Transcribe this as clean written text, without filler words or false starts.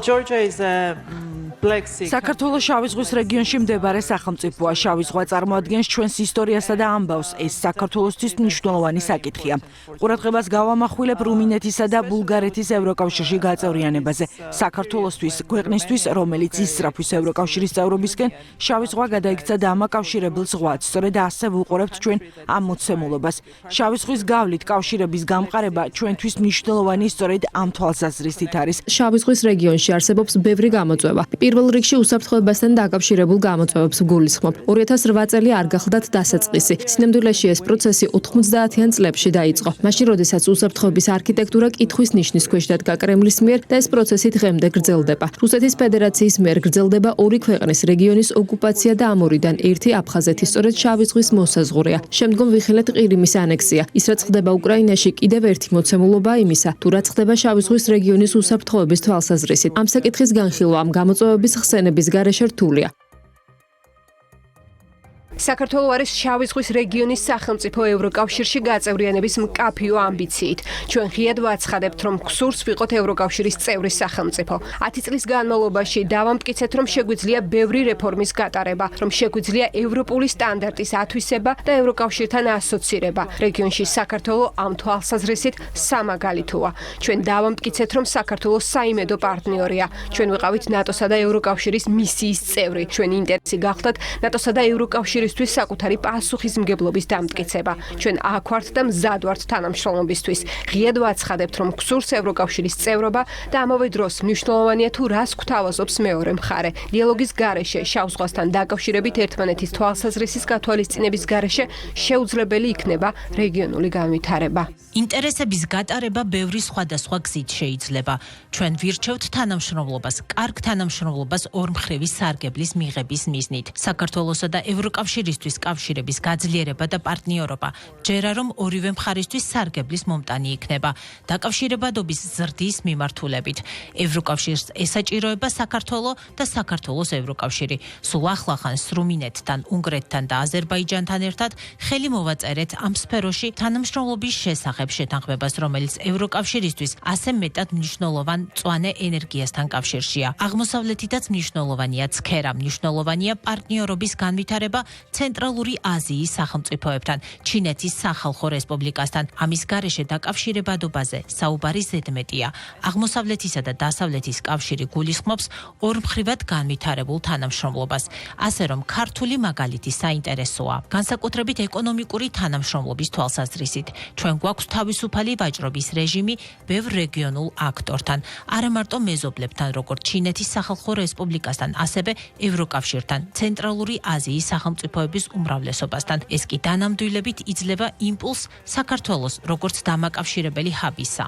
Georgia is a Black Sea. საქართველოს შავი ზღვის რეგიონში მდებარე სახელმწიფოა. შავი ზღვა წარმოადგენს ჩვენს ისტორიასა და ამბავს. ეს საქართველოსთვის მნიშვნელოვანი საკითხია. ყურადღებას გავამახვილებ რუმინეთისა და ბულგარეთის ევროკავშირში გაწევრიანებაზე. საქართველოსთვის, ქვეყნისთვის, რომელიც ისწრაფვის ევროკავშირის წევრობისკენ, შავი ზღვა გადაიქცა დამაკავშირებელ ზღვად. სწორედ ასე ვუყურებთ ჩვენ ამ მოცემულობას. შავი ზღვის გავლით კავშირების გამყარება ჩვენთვის მნიშვნელოვანი სწორედ ამ თვალსაზრისით არის. შავი ზღვის რეგიონში არსებობს ბევრი გამოწვევა. პირველ რიგში უსაფრთხოებასთან დაკავშირებულ გამოწვევებს გულისხმობ. 2008 წელი არ გახლდათ დასაწყისი. სინამდვილეში ეს პროცესი 90-იან წლებში დაიწყო. მაშინ, როდესაც უსაფრთხოების არქიტექტურა კითხვის ნიშნის ქვეშ დადგა კრემლის მიერ და ეს პროცესი დღემდე გრძელდება. რუსეთის ფედერაციის მიერ გრძელდება ორი ქვეყნის რეგიონის ოკუპაცია და ამორიდან ერთი აფხაზეთი სწორედ შავი ზღვის მოსაზღვრეა. შემდგომ ვიხილეთ ყირიმის ანექსია. ის რაც ხდება უკრაინაში კიდევ ერთი მოცემულობაა იმისა, თუ რაც ხდება შავი ზღვის რეგიონის უსაფრთხოების თვალსაზრისით. ამ საკითხის განხილვა ამ გამოწვევების ხსენების გარეშე რთულია. საქართველო არის შავი ზღვის რეგიონის სახელმწიფო ევროკავშირში გაწევრიანების მკაფიო ამბიციით. ჩვენ ღიად ვაცხადებთ, რომ გსურს ვიყოთ ევროკავშირის წევრი სახელმწიფო. 10 წლის განმავლობაში დავამტკიცეთ, რომ შეგვიძლია ბევრი რეფორმის გატარება, რომ შეგვიძლია ევროპული სტანდარტის ათვისება და ევროკავშირთან ასოცირება. რეგიონში საქართველო ამ თვალსაზრისით სამაგალითოა. ჩვენ დავამტკიცეთ, რომ საქართველო საიმედო პარტნიორია. ჩვენ ვიყავით ნატოსა და ევროკავშირის მისიის წევრი. ჩვენ ინტერესი გახლდათ ნატოსა და ევროკავშირის საკუთარი პასუხისმგებლობის დამტკიცება. ჩვენ აქ ვართ და მზად ვართ თანამშრომლობისთვის. ღიად ვაცხადებთ, რომ გსურს ევროკავშირის წევრობა და ამავე დროს მნიშვნელოვანია თუ რას გვთავაზობს მეორე მხარე. დიალოგის გარეშე, შავ ზღვასთან დაკავშირებით ერთმანეთის თვალსაზრისის გათვალისწინების გარეშე შეუძლებელი იქნება რეგიონული განვითარება. ინტერესების გატარება ბევრი სხვადასხვა გზით შეიძლება. ჩვენ ვირჩევთ თანამშრომლობას, კარგ თანამშრომლობას ორმხრივი სარგებლის მიღების მიზნით. საქართველოსა და ევროკავშირისთვის კავშირების გაძლიერება და პარტნიორობა ჯერა რომ ორივე მხარისთვის სარგებლის მომტანი იქნება. დაკავშირებადობის ზრდის მიმართულებით. ევროკავშირს ესაჭიროება საქართველო და საქართველოს ევროკავშირი. სულ ახლახანს რუმინეთთან, უნგრეთთან და აზერბაიჯანთან ერთად ხელი მოვაწერეთ ამ სფეროში თანამშრომლობის შესახებ შეთანხმებას, რომელიც ევროკავშირისთვის ასე მეტად მნიშვნელოვან მწვანე ენერგიასთან კავშირშია. აღმოსავლეთითაც მნიშვნელოვანია ცქერა, მნიშვნელოვანია პარტნიორობის განვითარება ცენტრალური აზიის სახელმწიფოებთან, ჩინეთის სახალხო რესპუბლიკასთან. ამის გარეშე დაკავშირებადობაზე საუბარი ზედმეტია. აღმოსავლეთისა და დასავლეთის კავშირი გულისხმობს ორმხრივად განვითარებულ თანამშრომლობას. ასე რომ ქართული მაგალითი საინტერესოა. განსაკუთრებით ეკონომიკური თანამშრომლობის თვალსაზრისით. ჩვენ გვაქვს თავისუფალი ვაჭრობის რეჟიმი ბევრ რეგიონულ აქტორთან, არა მარტო მეზობლებთან, როგორც ჩინეთის სახალხო რესპუბლიკასთან, ასევე ევროკავშირთან, ცენტრალური აზიის სახელმწიფოების უმრავლესობასთან. ეს კი დანამდვილებით იძლევა იმპულსს საქართველოს როგორც დამაკავშირებელი ჰაბისა.